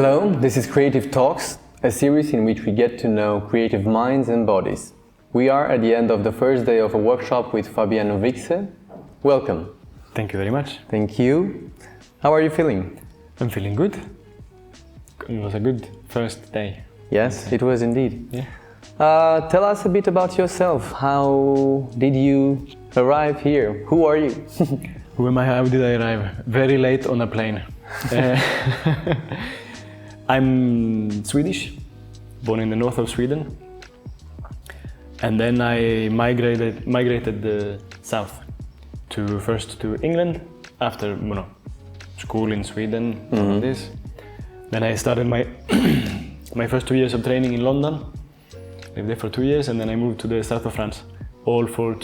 Hello, this is Creative Talks, a series in which we get to know creative minds and bodies. We are at the end of the first day of a workshop with Fabian Wixe. Welcome. Thank you very much. Thank you. How are you feeling? I'm feeling good. It was a good first day. Yes, it was indeed. Yeah. Tell us a bit about yourself. How did you arrive here? Who are you? Who am I? How did I arrive? Very late on a plane. I'm Swedish, born in the north of Sweden, and then I migrated south first to England after school in Sweden. All this. Then I started my my first 2 years of training in London. Lived there for 2 years, and then I moved to the south of France, all for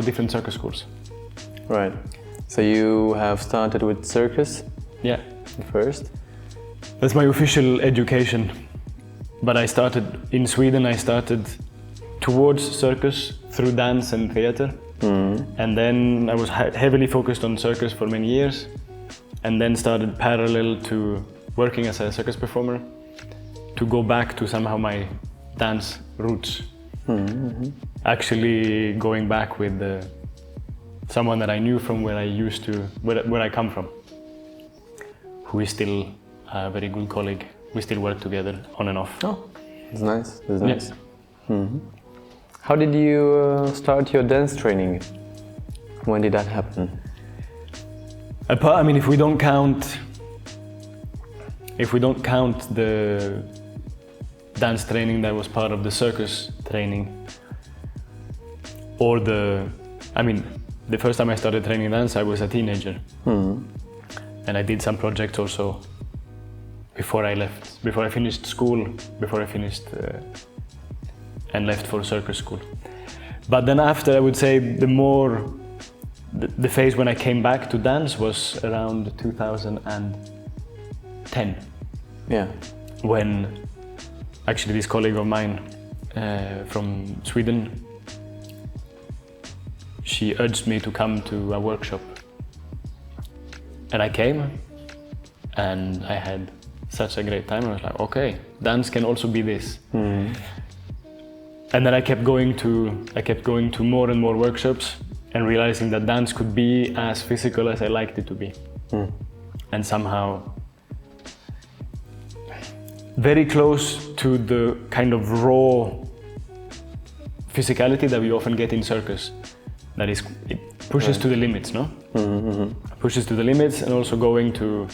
different circus schools. Right. So you have started with circus? Yeah. First? That's my official education. But I started in Sweden, I started towards circus through dance and theater. And then I was heavily focused on circus for many years, and then started parallel to working as a circus performer to go back to somehow my dance roots. Actually going back with someone that I knew from where I come from, who is still a very good colleague. We still work together on and off. Oh, that's nice. That's nice. How did you start your dance training? When did that happen? If we don't count the dance training that was part of the circus training, or the first time I started training dance, I was a teenager. And I did some projects also before I finished school, and left for circus school. But then after, I would say the phase when I came back to dance was around 2010. Yeah. When actually this colleague of mine from Sweden, she urged me to come to a workshop. And I came, and I had such a great time. I was like, okay, dance can also be this. And then I kept going to more and more workshops, and realizing that dance could be as physical as I liked it to be. And somehow very close to the kind of raw physicality that we often get in circus. That is, it pushes to the limits, no? Pushes to the limits, and also going to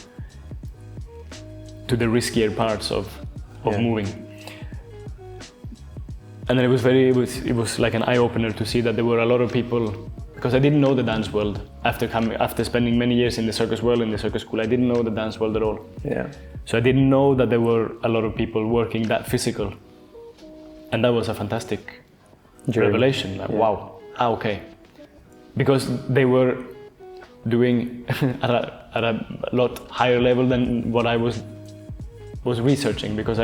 the riskier parts of moving. And then it was like an eye-opener to see that there were a lot of people, because I didn't know the dance world after spending many years in the circus world, in the circus school. I didn't know the dance world at all. Yeah. So I didn't know that there were a lot of people working that physical, and that was a fantastic revelation. Like, wow, okay, because they were doing at a lot higher level than what I was researching, because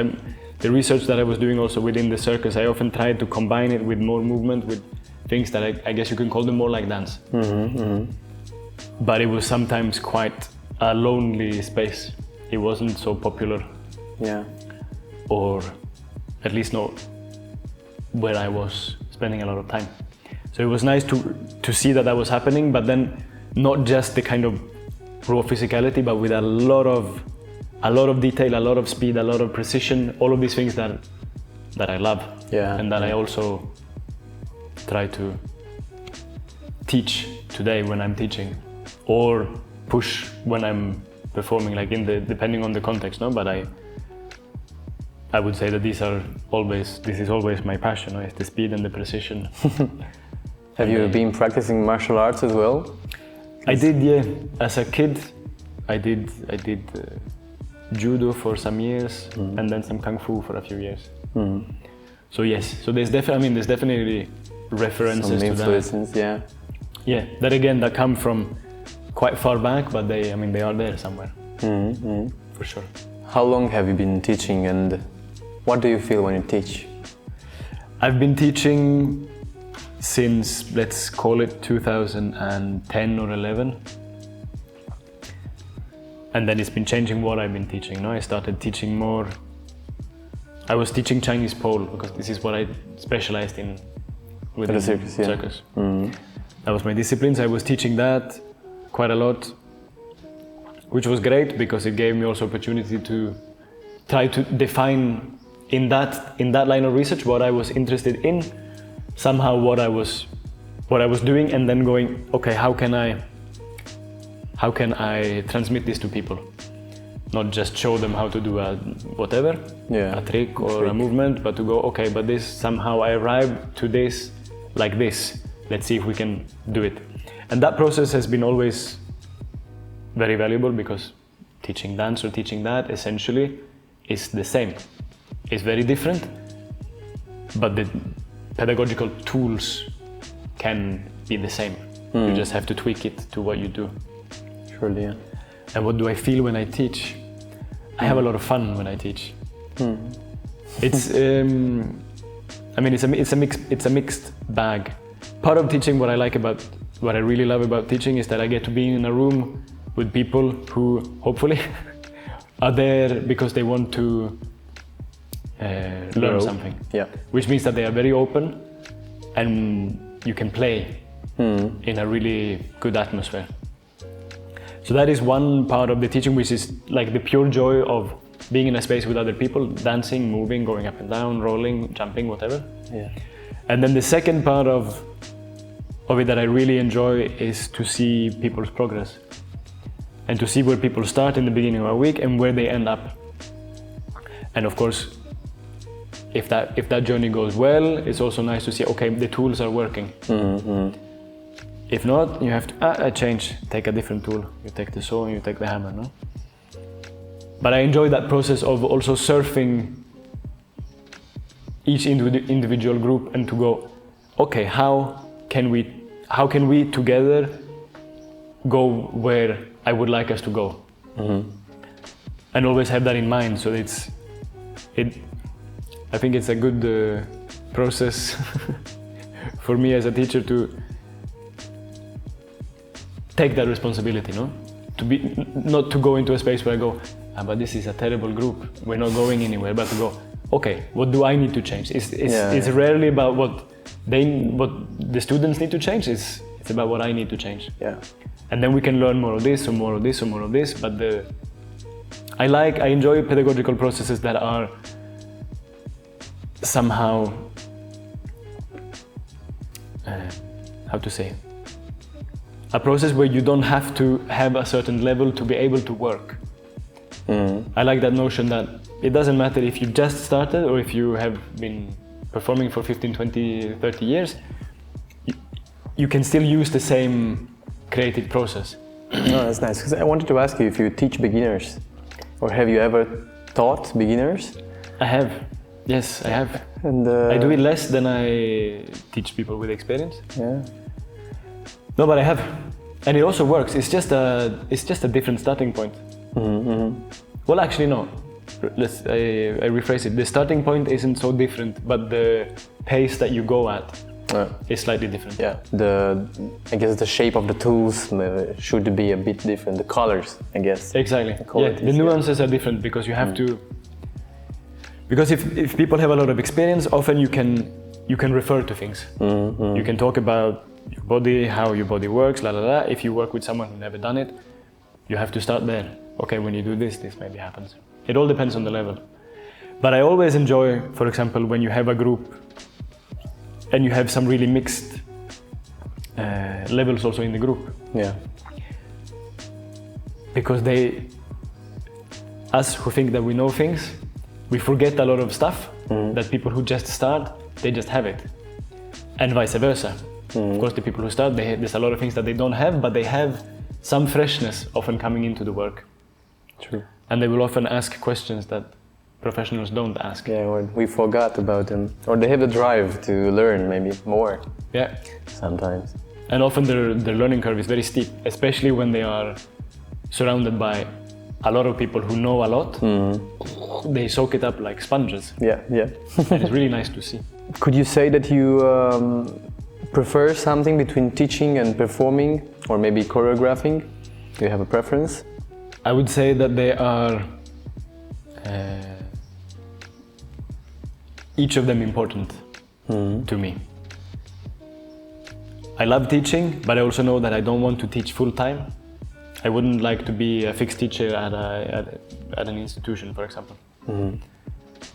the research that I was doing also within the circus, I often tried to combine it with more movement, with things that I guess you can call them more like dance. But it was sometimes quite a lonely space. It wasn't so popular. Yeah. Or at least not where I was spending a lot of time. So it was nice to see that was happening, but then not just the kind of raw physicality, but with a lot of detail, a lot of speed, a lot of precision, all of these things that I love. Yeah. And that I also try to teach today when I'm teaching, or push when I'm performing, like depending on the context, no? But I would say that this is always my passion, no? It's the speed and the precision. Have you been practicing martial arts as well? I did, yeah. As a kid, I did judo for some years, and then some kung fu for a few years. So yes, so there's definitely references some to influences, that. Yeah, that come from quite far back, but they are there somewhere. For sure. How long have you been teaching, and what do you feel when you teach? I've been teaching since, let's call it 2010 or 11. And then it's been changing what I've been teaching. No, I started teaching more. I was teaching Chinese pole because this is what I specialized in within the circus. Yeah. Circus. Mm-hmm. That was my discipline. So I was teaching that quite a lot, which was great because it gave me also opportunity to try to define in that line of research what I was interested in, somehow what I was doing, and then going, okay, how can I transmit this to people? Not just show them how to do a whatever, a trick or a movement, but to go, okay, but this somehow I arrived to this like this. Let's see if we can do it. And that process has been always very valuable because teaching dance or teaching that essentially is the same. It's very different, but the pedagogical tools can be the same. You just have to tweak it to what you do. Surely, yeah. And what do I feel when I teach? I have a lot of fun when I teach. It's, I mean, it's a mixed bag. Part of teaching, what I really love about teaching is that I get to be in a room with people who hopefully are there because they want to learn something. Yeah. Which means that they are very open and you can play in a really good atmosphere. So that is one part of the teaching, which is like the pure joy of being in a space with other people, dancing, moving, going up and down, rolling, jumping, whatever. Yeah. And then the second part of it that I really enjoy is to see people's progress and to see where people start in the beginning of a week and where they end up. And of course, if that journey goes well, it's also nice to see, okay, the tools are working. Mm-hmm. If not, you have to change, take a different tool. You take the saw and you take the hammer, no? But I enjoy that process of also surfing each individual group and to go, okay, how can we together go where I would like us to go? Mm-hmm. And always have that in mind. So I think it's a good process for me as a teacher to take that responsibility, no? Not to go into a space where I go, but this is a terrible group, we're not going anywhere, but to go, okay, what do I need to change? It's rarely about what the students need to change, it's about what I need to change. Yeah. And then we can learn more of this or more of this or more of this, but I enjoy pedagogical processes that are somehow, how to say, a process where you don't have to have a certain level to be able to work. I like that notion that it doesn't matter if you just started or if you have been performing for 15, 20, 30 years, you can still use the same creative process. No, that's nice, because I wanted to ask you if you teach beginners, or have you ever taught beginners? I have, yes, I have. And I do it less than I teach people with experience. Yeah. No, but I have, and it also works. It's just a different starting point. Mm-hmm. Well, actually, no. I rephrase it. The starting point isn't so different, but the pace that you go at is slightly different. Yeah. I guess the shape of the tools should be a bit different. The colors, I guess. Exactly. The nuances are different because you have to. Because if people have a lot of experience, often you can refer to things. Mm-hmm. You can talk about your body, how your body works, la la la. If you work with someone who's never done it, you have to start there. Okay, when you do this maybe happens. It all depends on the level. But I always enjoy, for example, when you have a group and you have some really mixed levels also in the group. Yeah. Because us who think that we know things, we forget a lot of stuff that people who just start, they just have it. And vice versa. Of course, the people who start, there's a lot of things that they don't have, but they have some freshness often coming into the work. True. And they will often ask questions that professionals don't ask. Yeah, or we forgot about them. Or they have the drive to learn maybe more. Yeah. Sometimes. And often their learning curve is very steep, especially when they are surrounded by a lot of people who know a lot. Mm-hmm. They soak it up like sponges. Yeah, yeah. And it's really nice to see. Could you say that you prefer something between teaching and performing, or maybe choreographing? Do you have a preference? I would say that they are each of them important to me. I love teaching, but I also know that I don't want to teach full time. I wouldn't like to be a fixed teacher at an institution, for example.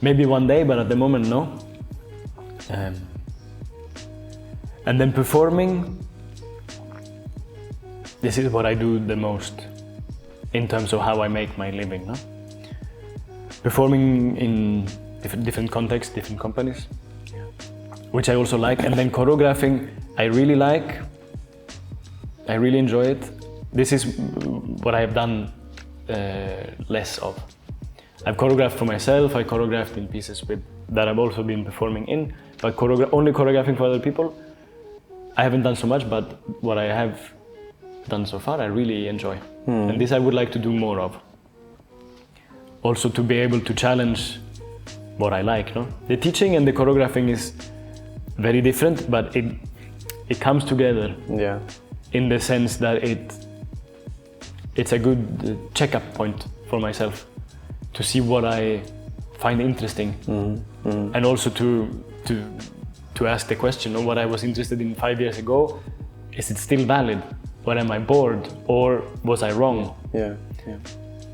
Maybe one day, but at the moment, no. And then performing, this is what I do the most in terms of how I make my living. No? Performing in different contexts, different companies, which I also like. And then choreographing, I really like. I really enjoy it. This is what I have done less of. I've choreographed for myself, I choreographed in pieces that I've also been performing in, but only choreographing for other people, I haven't done so much, but what I have done so far, I really enjoy. And this I would like to do more of. Also to be able to challenge what I like. No? The teaching and the choreographing is very different, but it comes together. Yeah. In the sense that it's a good checkup point for myself to see what I find interesting, and also to ask the question of what I was interested in 5 years ago. Is it still valid? Or am I bored? Or was I wrong? Yeah.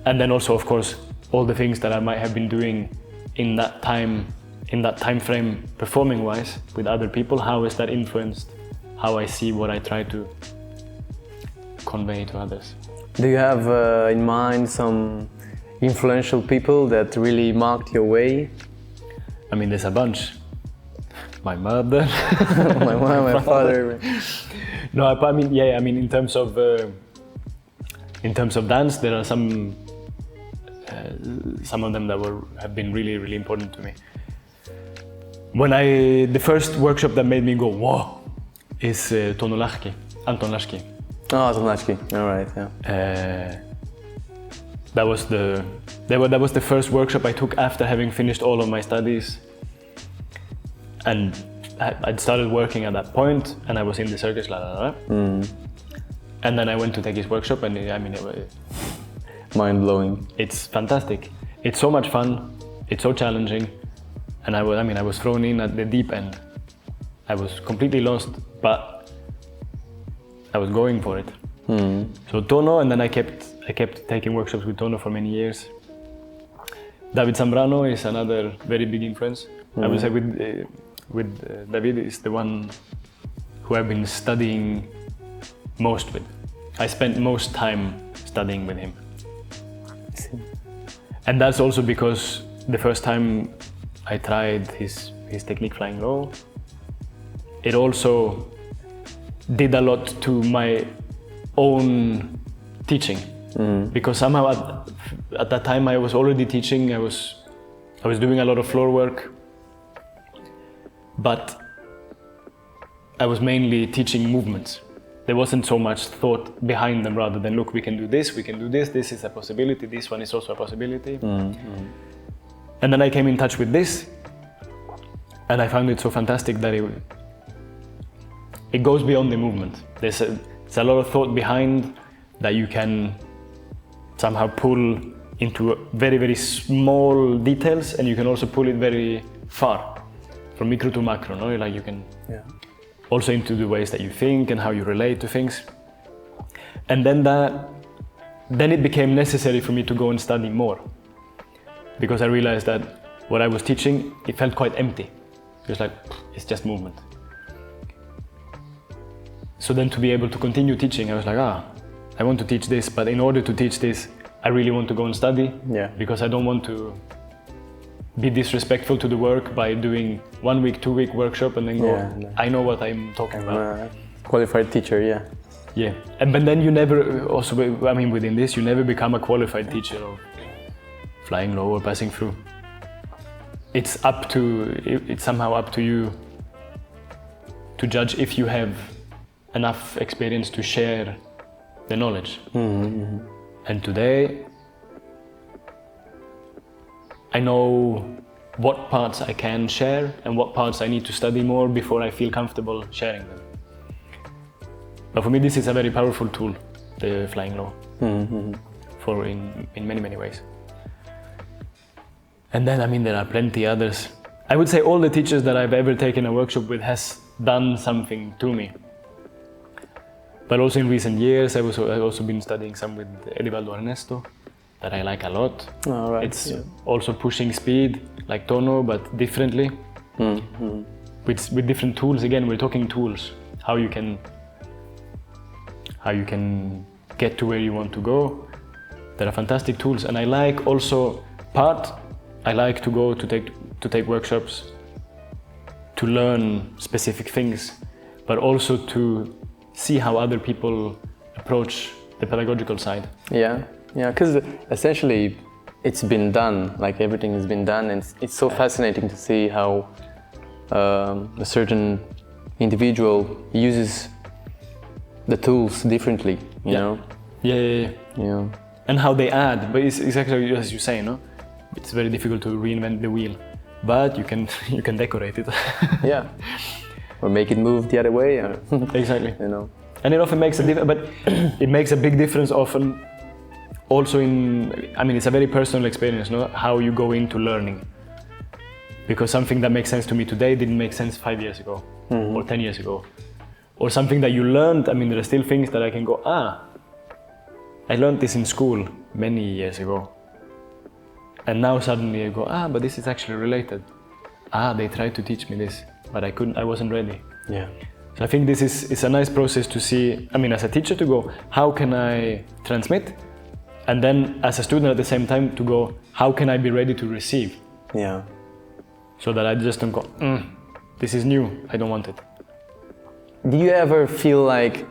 And then also, of course, all the things that I might have been doing in that time frame, performing-wise, with other people. How is that influenced how I see what I try to convey to others? Do you have in mind some influential people that really marked your way? I mean, there's a bunch. My mother, my mom, my father. No, I mean, yeah. I mean, in terms of dance, there are some of them that have been really, really important to me. The first workshop that made me go whoa is Anton Lachki. Oh, Anton Lachki. All right, yeah. That was the first workshop I took after having finished all of my studies. And I'd started working at that point, and I was in the circus, And then I went to take his workshop, and I mean, it was mind-blowing. It's fantastic. It's so much fun. It's so challenging, and I was thrown in at the deep end. I was completely lost, but I was going for it. So Tono, and then I kept taking workshops with Tono for many years. David Sambrano is another very big influence. I would say with David is the one who I've been studying most with. I spent most time studying with him. And that's also because the first time I tried his technique flying low, it also did a lot to my own teaching. Because somehow at that time I was already teaching, I was doing a lot of floor work, but I was mainly teaching movements. There wasn't so much thought behind them, rather than, look, we can do this, this is a possibility, this one is also a possibility. And then I came in touch with this, and I found it so fantastic that it goes beyond the movement. There's a lot of thought behind that you can somehow pull into very, very small details, and you can also pull it very far, from micro to macro, no? Like you can also into the ways that you think and how you relate to things. And then it became necessary for me to go and study more, because I realized that what I was teaching, it felt quite empty. It was like, it's just movement. So then to be able to continue teaching, I was like, I want to teach this, but in order to teach this, I really want to go and study, because I don't want to be disrespectful to the work by doing 1 week, 2 week workshop and then go, I know what I'm talking about. Qualified teacher, Yeah, but then you never, also, I mean, within this, you never become a qualified teacher of flying low or passing through. It's somehow up to you to judge if you have enough experience to share the knowledge. And today, I know what parts I can share and what parts I need to study more before I feel comfortable sharing them. But for me, this is a very powerful tool, the flying low. in many ways. And then, I mean, there are plenty others. I would say all the teachers that I've ever taken a workshop with has done something to me. But also in recent years, I've also been studying some with Edivaldo Ernesto, that I like a lot. Oh, right. It's also pushing speed, like Tono, but differently. Mm-hmm. With different tools. Again, we're talking tools. How you can get to where you want to go. There are fantastic tools, and I like also I like to go to take workshops to learn specific things, but also to see how other people approach the pedagogical side. Yeah, because essentially it's been done, like everything has been done, and it's so fascinating to see how a certain individual uses the tools differently, you know? Yeah. And how they add, but it's exactly as you say, no? It's very difficult to reinvent the wheel, but you can decorate it. Yeah, or make it move the other way. Exactly. You know. And it often makes a difference, but it makes a big difference often. Also it's a very personal experience, no? How you go into learning. Because something that makes sense to me today didn't make sense 5 years ago, or 10 years ago. Or something that you learned, there are still things that I can go, I learned this in school many years ago. And now suddenly I go, but this is actually related. They tried to teach me this, but I wasn't ready. Yeah. So I think it's a nice process to see, as a teacher to go, how can I transmit? And then as a student at the same time to go, how can I be ready to receive? Yeah. So that I just don't go, this is new, I don't want it. Do you ever feel like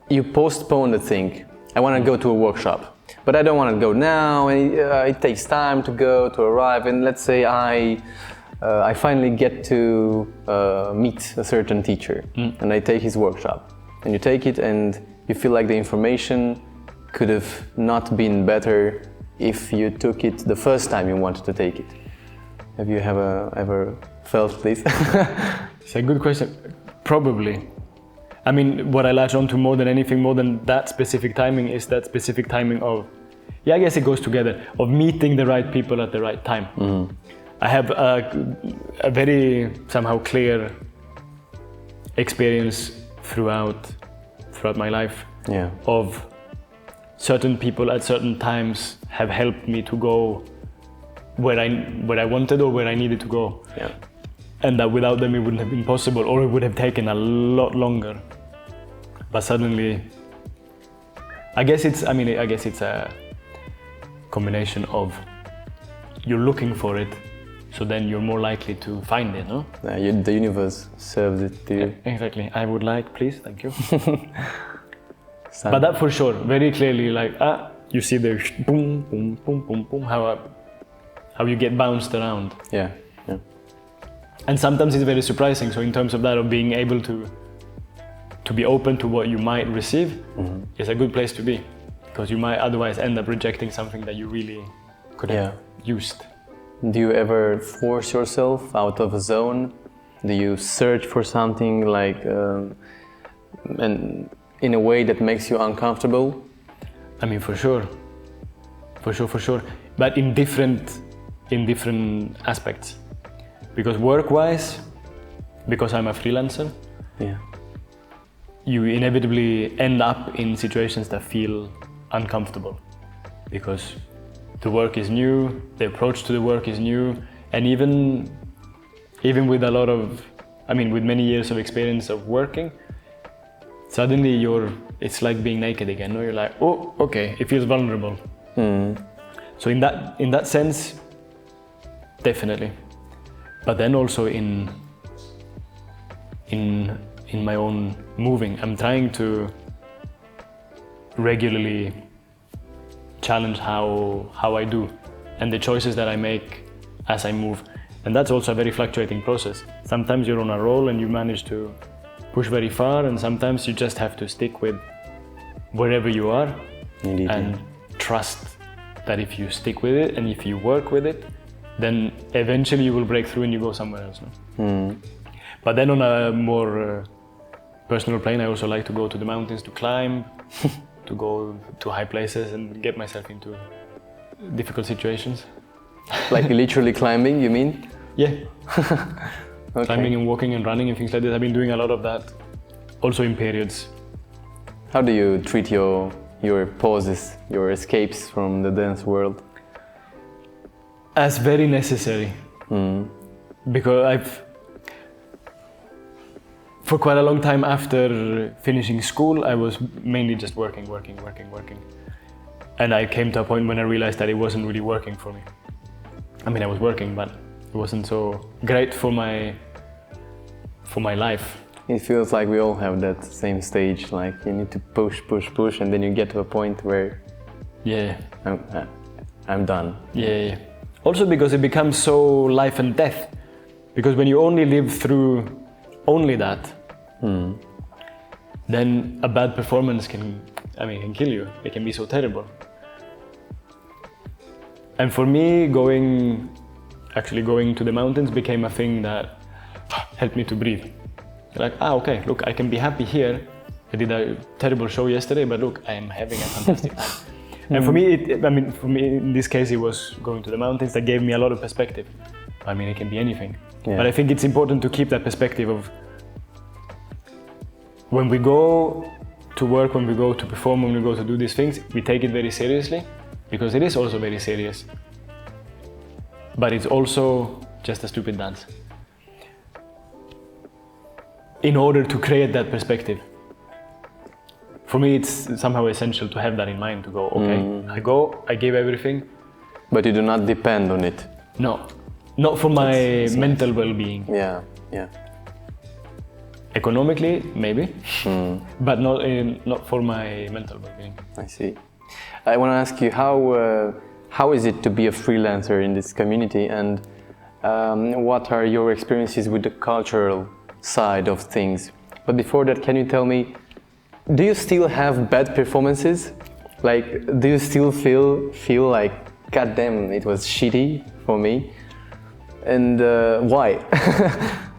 you postpone the thing? I want to go to a workshop, but I don't want to go now, and it takes time to arrive, and let's say I finally get to meet a certain teacher, and I take his workshop, and you take it and you feel like the information could have not been better if you took it the first time you wanted to take it. Have you ever felt this? It's a good question. Probably. What I latch on to more than anything, more than that specific timing, is that specific timing of, I guess it goes together, of meeting the right people at the right time. Mm-hmm. I have a very somehow clear experience throughout my life of certain people at certain times have helped me to go where I wanted or where I needed to go. Yeah. And that without them it wouldn't have been possible, or it would have taken a lot longer. But suddenly, I guess it's a combination of you're looking for it, so then you're more likely to find it, no? The universe serves it to you. Exactly. I would like, please, thank you. But that for sure, very clearly, you see the boom, boom, boom, boom, boom, how you get bounced around. Yeah. And sometimes it's very surprising. So in terms of that, of being able to be open to what you might receive, is a good place to be, because you might otherwise end up rejecting something that you really could have used. Do you ever force yourself out of a zone? Do you search for something and in a way that makes you uncomfortable? For sure. But in different aspects. Because work-wise, because I'm a freelancer, you inevitably end up in situations that feel uncomfortable, because the work is new, the approach to the work is new, and even with a lot of, with many years of experience of working, suddenly it's like being naked again. You're like, oh, okay, it feels vulnerable. So in that sense, definitely. But then also in my own moving, I'm trying to regularly challenge how I do and the choices that I make as I move. And that's also a very fluctuating process. Sometimes you're on a roll and you manage to push very far, and sometimes you just have to stick with wherever you are. Indeed, and trust that if you stick with it and if you work with it, then eventually you will break through and you go somewhere else. No? But then on a more personal plane, I also like to go to the mountains to climb, to go to high places and get myself into difficult situations. Like literally climbing, you mean? Yeah. Okay. Climbing and walking and running and things like that. I've been doing a lot of that, also in periods. How do you treat your pauses, your escapes from the dance world? As very necessary. Because for quite a long time after finishing school, I was mainly just working. And I came to a point when I realized that it wasn't really working for me. I mean, I was working, but it wasn't so great for my life. It feels like we all have that same stage, like you need to push, and then you get to a point where I'm done. Yeah. Also because it becomes so life and death. Because when you only live through only that, then a bad performance can kill you. It can be so terrible. And for me, going to the mountains became a thing that helped me to breathe. Like, okay, look, I can be happy here. I did a terrible show yesterday, but look, I am having a fantastic time. And for me, in this case, it was going to the mountains that gave me a lot of perspective. I mean, it can be anything. Yeah. But I think it's important to keep that perspective of when we go to work, when we go to perform, when we go to do these things, we take it very seriously, because it is also very serious. But it's also just a stupid dance. In order to create that perspective. For me, it's somehow essential to have that in mind, to go, okay, I gave everything. But you do not depend on it. No, not for my mental well-being. Yeah. Economically, maybe, but not for my mental well-being. I see. I want to ask you, how is it to be a freelancer in this community, and what are your experiences with the cultural side of things? But before that, can you tell me, do you still have bad performances? Like, do you still feel like, God damn, it was shitty for me? And why?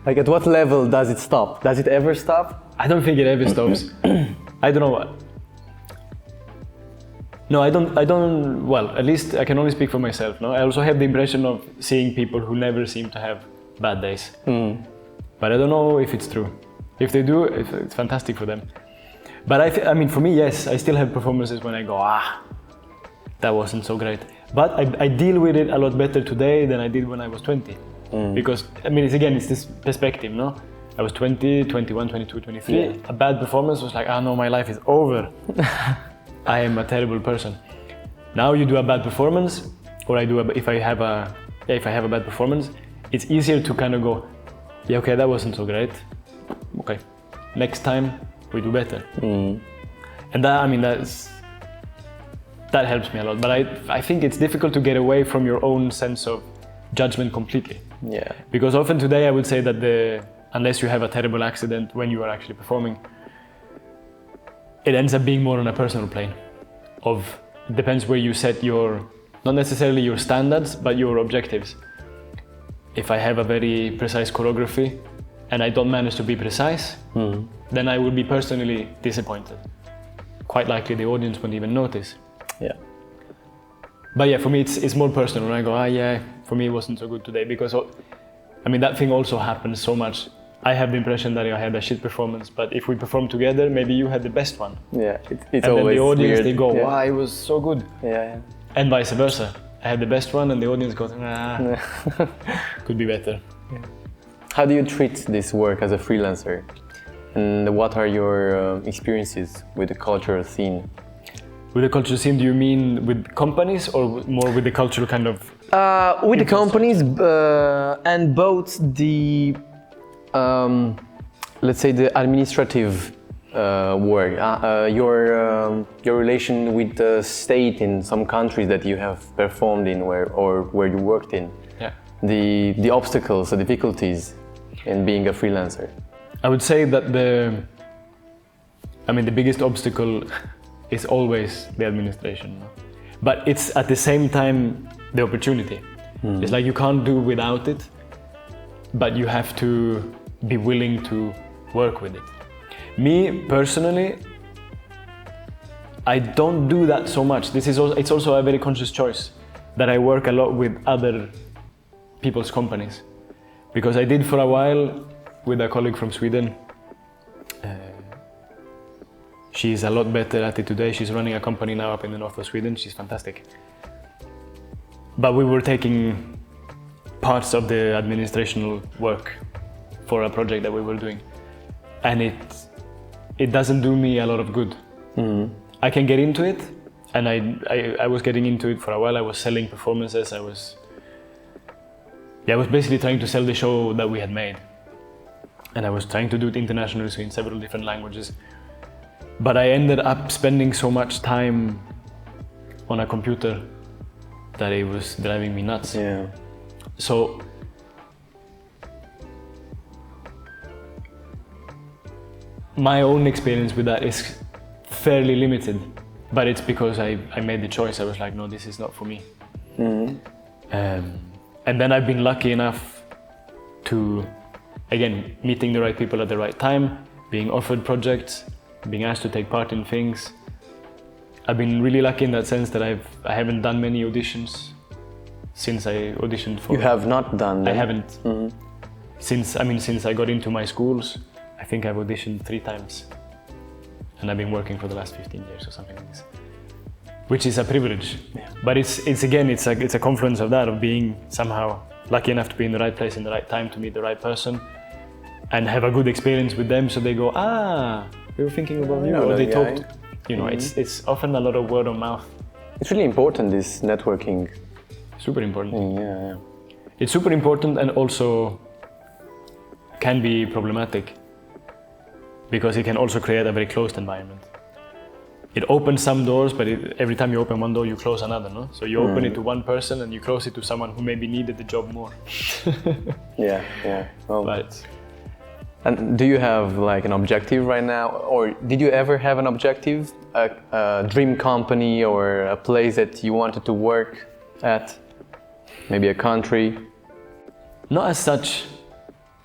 Like, at what level does it stop? Does it ever stop? I don't think it ever stops. I don't know what. No, I don't, well, at least I can only speak for myself, no? I also have the impression of seeing people who never seem to have bad days. But I don't know if it's true. If they do, it's fantastic for them. But I mean, for me, yes, I still have performances when I go, that wasn't so great. But I deal with it a lot better today than I did when I was 20. Because, I mean, it's this perspective, no? I was 20, 21, 22, 23. Yeah. A bad performance was like, no, my life is over. I am a terrible person. Now you do a bad performance, or if I have a bad performance, it's easier to kind of go, yeah, okay, that wasn't so great. Okay, next time we do better. And that, I mean, that helps me a lot. But I think it's difficult to get away from your own sense of judgment completely. Yeah. Because often today I would say that unless you have a terrible accident when you are actually performing, it ends up being more on a personal plane. It depends where you set not necessarily your standards, but your objectives. If I have a very precise choreography and I don't manage to be precise, then I will be personally disappointed. Quite likely the audience won't even notice. Yeah. But yeah, for me it's more personal. When I go, for me it wasn't so good today, because I mean that thing also happens so much. I have the impression that I had a shit performance, but if we perform together, maybe you had the best one. Yeah, it's and always then the audience, weird. They go, wow, it was so good. Yeah. And vice versa. I had the best one and the audience goes, could be better. Yeah. How do you treat this work as a freelancer? And what are your experiences with the cultural scene? With the cultural scene, do you mean with companies or more with the cultural kind of... with the companies and both the, let's say, the administrative work, your relation with the state in some countries that you have performed in where you worked in. Yeah. The obstacles, the difficulties in being a freelancer. I would say that the biggest obstacle is always the administration. But it's at the same time the opportunity. It's like you can't do without it, but you have to be willing to work with it. Me personally, I don't do that so much. It's also a very conscious choice that I work a lot with other people's companies. Because I did for a while with a colleague from Sweden. She's a lot better at it today. She's running a company now up in the north of Sweden. She's fantastic. But we were taking parts of the administrational work for a project that we were doing. And it doesn't do me a lot of good. Mm-hmm. I can get into it, and I was getting into it for a while. I was selling performances. I was basically trying to sell the show that we had made. And I was trying to do it internationally, so in several different languages. But I ended up spending so much time on a computer that it was driving me nuts. Yeah. So my own experience with that is fairly limited, but it's because I made the choice. I was like, no, this is not for me. Mm-hmm. And then I've been lucky enough to, again, meeting the right people at the right time, being offered projects, being asked to take part in things. I've been really lucky in that sense that I haven't done many auditions since I auditioned for... You have not done them? I haven't. Mm-hmm. Since I got into my schools, I think I've auditioned 3 times. And I've been working for the last 15 years or something like this. Which is a privilege. Yeah. But it's a confluence of that, of being somehow lucky enough to be in the right place in the right time to meet the right person and have a good experience with them, so they go, we were thinking about you, or they talked. Mm-hmm. It's often a lot of word of mouth. It's really important, this networking. Super important. Yeah. It's super important, and also can be problematic because it can also create a very closed environment. It opens some doors, but every time you open one door, you close another, no? So you open it to one person and you close it to someone who maybe needed the job more. Yeah. Well, but, and do you have like an objective right now, or did you ever have an objective, a dream company or a place that you wanted to work at, maybe a country? Not as such.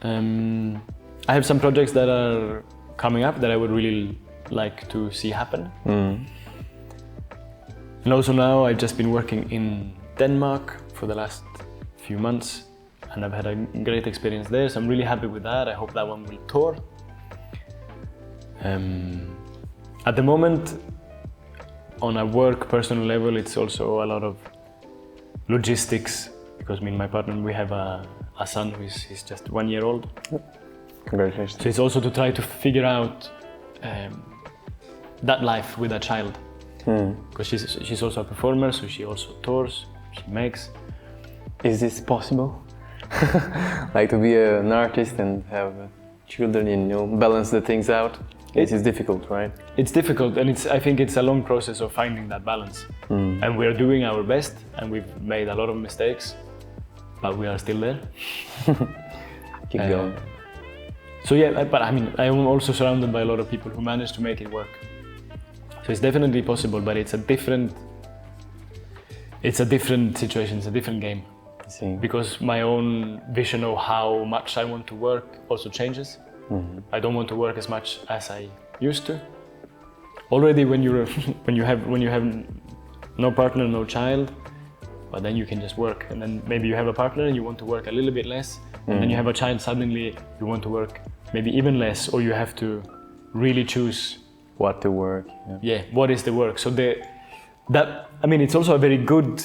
I have some projects that are coming up that I would really like to see happen. And also now I've just been working in Denmark for the last few months, and I've had a great experience there, so I'm really happy with that. I hope that one will tour. At the moment, on a work personal level, it's also a lot of logistics, because me and my partner, we have a son who's just 1 year old. Congratulations. So it's also to try to figure out that life with a child, because she's also a performer, so she also tours, she makes. Is this possible? Like to be an artist and have children and balance the things out? It is difficult, right? It's difficult, and I think it's a long process of finding that balance. And we're doing our best, and we've made a lot of mistakes, but we are still there. Keep going. So yeah, but I am also surrounded by a lot of people who manage to make it work. So it's definitely possible, but it's a different situation, it's a different game. I see. Because my own vision of how much I want to work also changes. I don't want to work as much as I used to. Already when you have no partner, no child, but then you can just work, and then maybe you have a partner and you want to work a little bit less, and then you have a child, suddenly you want to work maybe even less, or you have to really choose what to work. Yeah, what is the work? So it's also a very good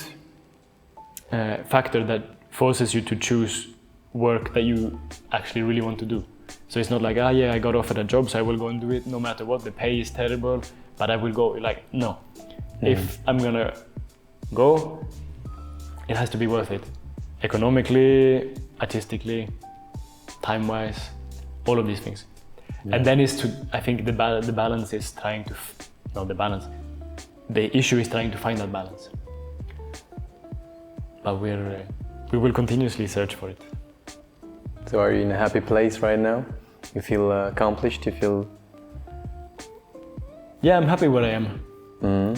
factor that forces you to choose work that you actually really want to do. So it's not like, I got offered a job, so I will go and do it no matter what. The pay is terrible, but I will go. Like, no. If I'm gonna go, it has to be worth it. Economically, artistically, time-wise, all of these things. Yeah. And then I think the balance is trying to, the issue is trying to find that balance. But we will continuously search for it. So are you in a happy place right now? You feel accomplished? You feel... Yeah, I'm happy where I am.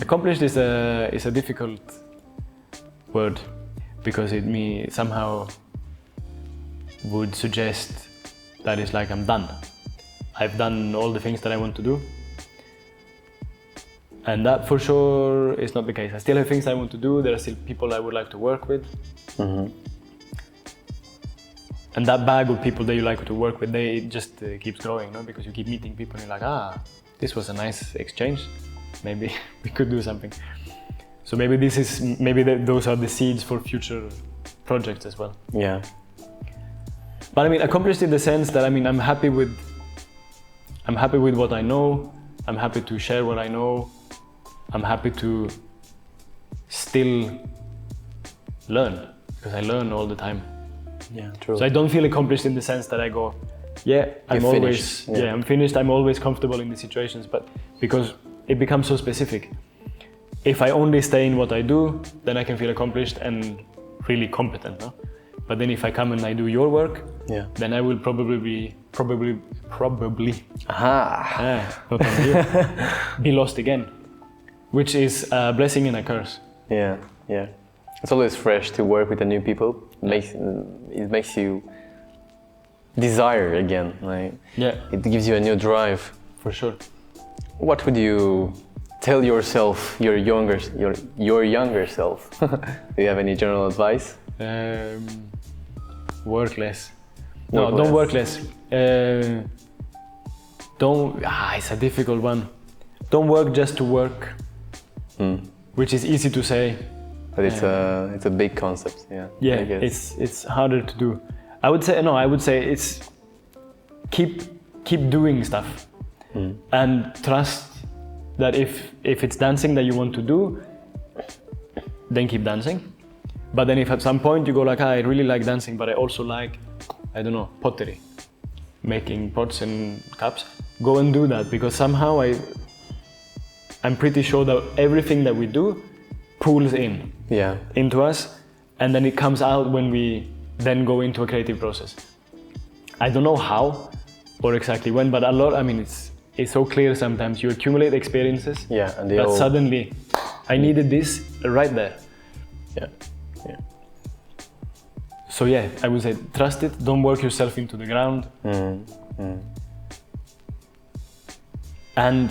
Accomplished is a difficult word, because it somehow would suggest that it's like I'm done. I've done all the things that I want to do. And that for sure is not the case. I still have things I want to do. There are still people I would like to work with. Mm-hmm. And that bag of people that you like to work with, they just keeps growing, no? Because you keep meeting people and you're like, this was a nice exchange. Maybe we could do something. So maybe those are the seeds for future projects as well. Yeah. But I mean, accomplished in the sense that I'm happy with what I know. I'm happy to share what I know. I'm happy to still learn, because I learn all the time. Yeah, true. So I don't feel accomplished in the sense that I go, I'm finished. I'm always comfortable in the situations, but because it becomes so specific. If I only stay in what I do, then I can feel accomplished and really competent, no? But then if I come and I do your work, then I will probably be lost again, which is a blessing and a curse. Yeah. It's always fresh to work with the new people. It makes you desire again. It gives you a new drive. For sure. What would you tell yourself, your younger self? Do you have any general advice? Work less. No, don't work less. It's a difficult one. Don't work just to work, which is easy to say. But it's a big concept, I guess. It's harder to do. I would say it's keep doing stuff, and trust that if it's dancing that you want to do, then keep dancing. But then if at some point you go like, I really like dancing, but I also like, pottery, making pots and cups, go and do that, because somehow I'm pretty sure that everything that we do pulls into us, and then it comes out when we then go into a creative process. I don't know how or exactly when, but it's so clear sometimes. You accumulate experiences that suddenly, I needed this right there. Yeah. So I would say trust it, don't work yourself into the ground. And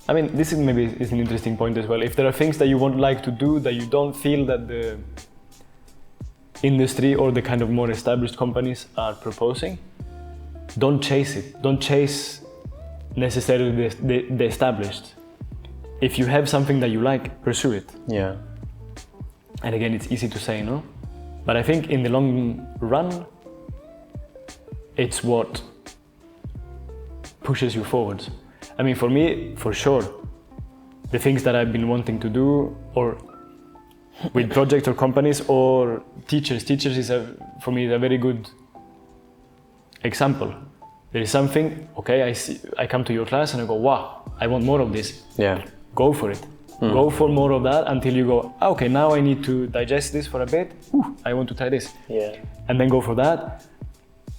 this is maybe an interesting point as well. If there are things that you would like to do that you don't feel that the industry or the kind of more established companies are proposing, don't chase it. Don't chase necessarily the established. If you have something that you like, pursue it. Yeah. And again, it's easy to say, no? But I think in the long run, it's what pushes you forwards. For me, for sure, the things that I've been wanting to do, or with projects or companies or teachers is for me a very good example. There is something, I come to your class and I go, wow, I want more of this. Yeah. Go for it. Go for more of that until you go, now I need to digest this for a bit. I want to try this. Yeah. And then go for that.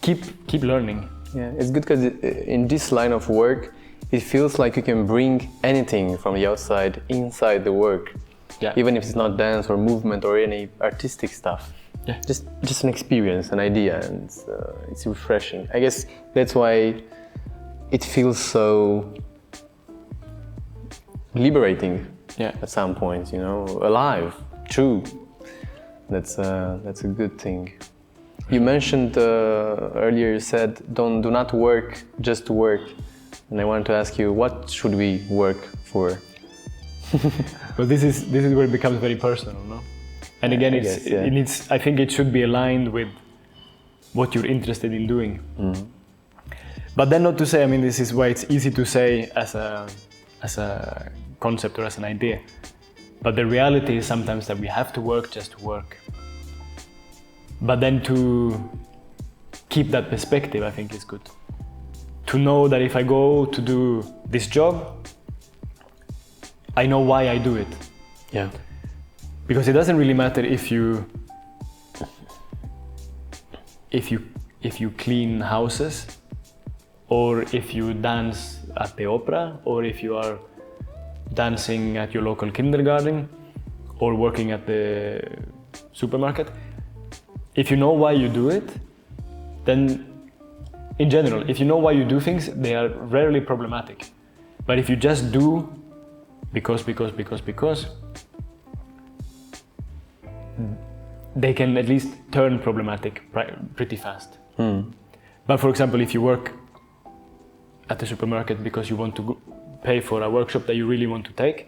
Keep learning. Yeah, it's good because in this line of work, it feels like you can bring anything from the outside inside the work. Yeah. Even if it's not dance or movement or any artistic stuff. Yeah. Just an experience, an idea, and it's refreshing. I guess that's why it feels so liberating. Yeah. At some point, alive, true. That's a good thing. You mentioned earlier. You said do not work just to work, and I wanted to ask you, what should we work for? Well, this is where it becomes very personal, no? And again, I think it should be aligned with what you're interested in doing. But then not to say, this is why it's easy to say as a concept or as an idea. But the reality is sometimes that we have to work just to work. But then to keep that perspective, I think is good. To know that if I go to do this job, I know why I do it. Yeah. Because it doesn't really matter if you clean houses, or if you dance at the opera, or if you are dancing at your local kindergarten, or working at the supermarket. If you know why you do it, then in general, if you know why you do things, they are rarely problematic. But if you just do because they can at least turn problematic pretty fast. But for example, if you work at the supermarket because you want to pay for a workshop that you really want to take,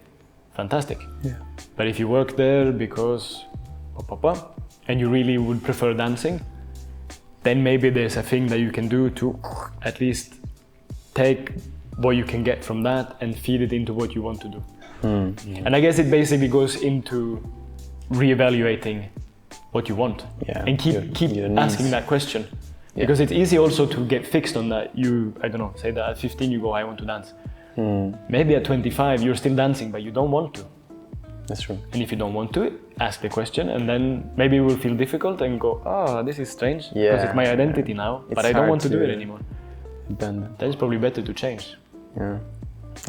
fantastic. Yeah. But if you work there because and you really would prefer dancing, then maybe there's a thing that you can do to at least take what you can get from that and feed it into what you want to do. And I guess it basically goes into reevaluating what you want, and keep your asking that question. Because it's easy also to get fixed on that. I don't know, say that at 15 you go, I want to dance. Maybe at 25 you're still dancing, but you don't want to. That's true. And if you don't want to, ask the question, and then maybe it will feel difficult and go, oh, this is strange, because it's my identity now, but I don't want to do it anymore. Then it's probably better to change. Yeah.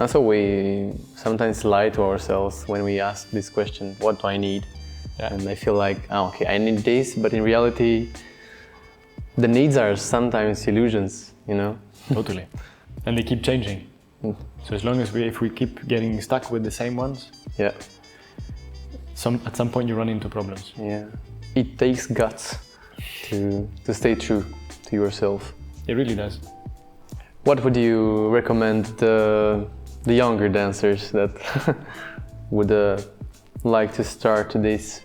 Also, we sometimes lie to ourselves when we ask this question, what do I need? And I feel like, okay, I need this, but in reality, the needs are sometimes illusions, you know? Totally. And they keep changing. So as long as if we keep getting stuck with the same ones, at some point you run into problems. Yeah. It takes guts to stay true to yourself. It really does. What would you recommend the younger dancers that would like to start this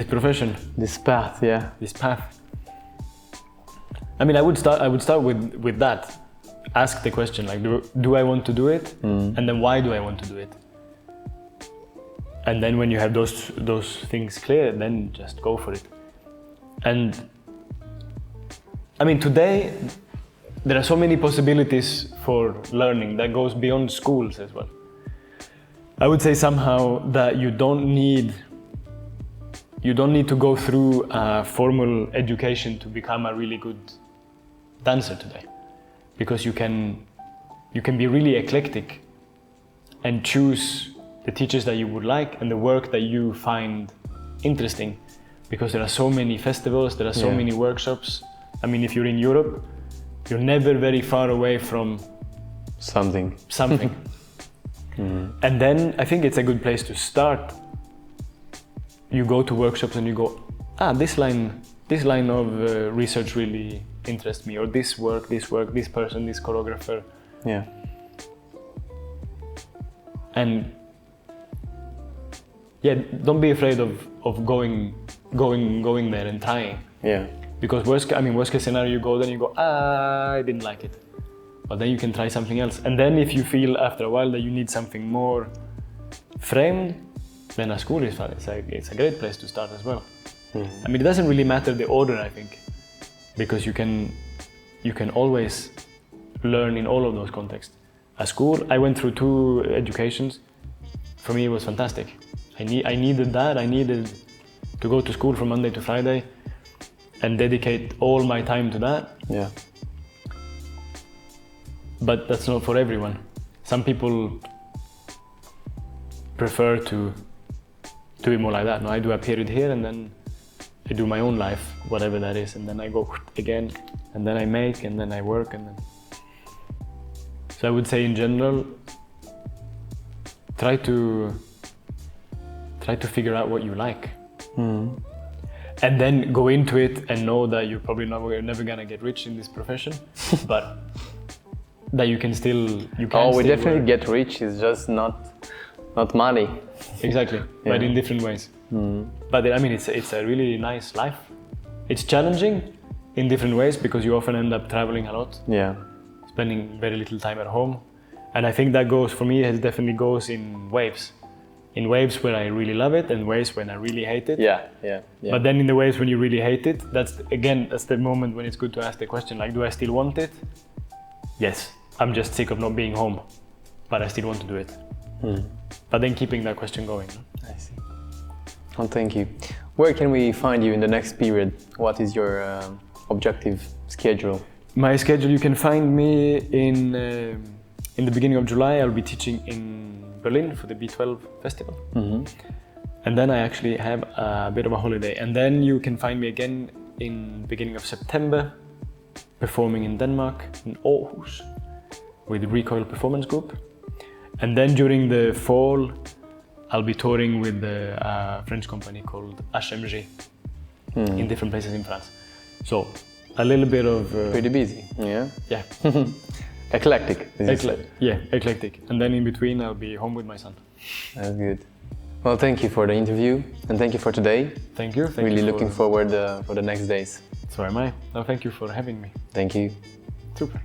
profession? This path, This path. I mean, I would start with that. Ask the question, like, do I want to do it? And then why do I want to do it? And then when you have those things clear, then just go for it. And I mean, today there are so many possibilities for learning that goes beyond schools as well. I would say somehow that you don't need to go through a formal education to become a really good dancer today, because you can be really eclectic and choose the teachers that you would like and the work that you find interesting, because there are so many festivals, there are so many workshops. I mean, if you're in Europe, you're never very far away from something. And then I think it's a good place to start. You go to workshops and you go, this line of research really interests me, or this work, this person, this choreographer. Yeah. And don't be afraid of going there and trying. Yeah. Because worst case scenario, you go there and you go, I didn't like it. But then you can try something else. And then if you feel after a while that you need something more framed, then a school is fun. It's a great place to start as well. I mean, it doesn't really matter the order, I think, because you can always learn in all of those contexts. A school, I went through 2 educations. For me, it was fantastic. I needed that. I needed to go to school from Monday to Friday and dedicate all my time to that. Yeah. But that's not for everyone. Some people prefer to do it more like that. No, I do a period here and then I do my own life, whatever that is, and then I go again, and then I make, and then I work, and then. So I would say in general, try to figure out what you like. And then go into it and know that you're probably never gonna get rich in this profession, but that you can still we definitely get rich. It's just not money. Exactly, but in different ways. But I mean, it's a really nice life. It's challenging in different ways because you often end up traveling a lot. Yeah. Spending very little time at home, and I think that goes for me. It definitely goes in waves. In waves where I really love it, and waves when I really hate it. Yeah. But then in the waves when you really hate it, that's the moment when it's good to ask the question, like, do I still want it? Yes, I'm just sick of not being home, but I still want to do it. But then keeping that question going. No? I see. Well, thank you. Where can we find you in the next period? What is your objective schedule? My schedule, you can find me in the beginning of July. I'll be teaching in Berlin for the B12 festival. And then I actually have a bit of a holiday. And then you can find me again in beginning of September, performing in Denmark, in Aarhus, with the Recoil Performance Group. And then during the fall, I'll be touring with a French company called HMG in different places in France. So a little bit of... Pretty busy, yeah? Yeah. Eclectic, as you said. Yeah, eclectic. And then in between, I'll be home with my son. That's good. Well, thank you for the interview and thank you for today. Thank you. Really looking forward for the next days. So am I. No, thank you for having me. Thank you. Super.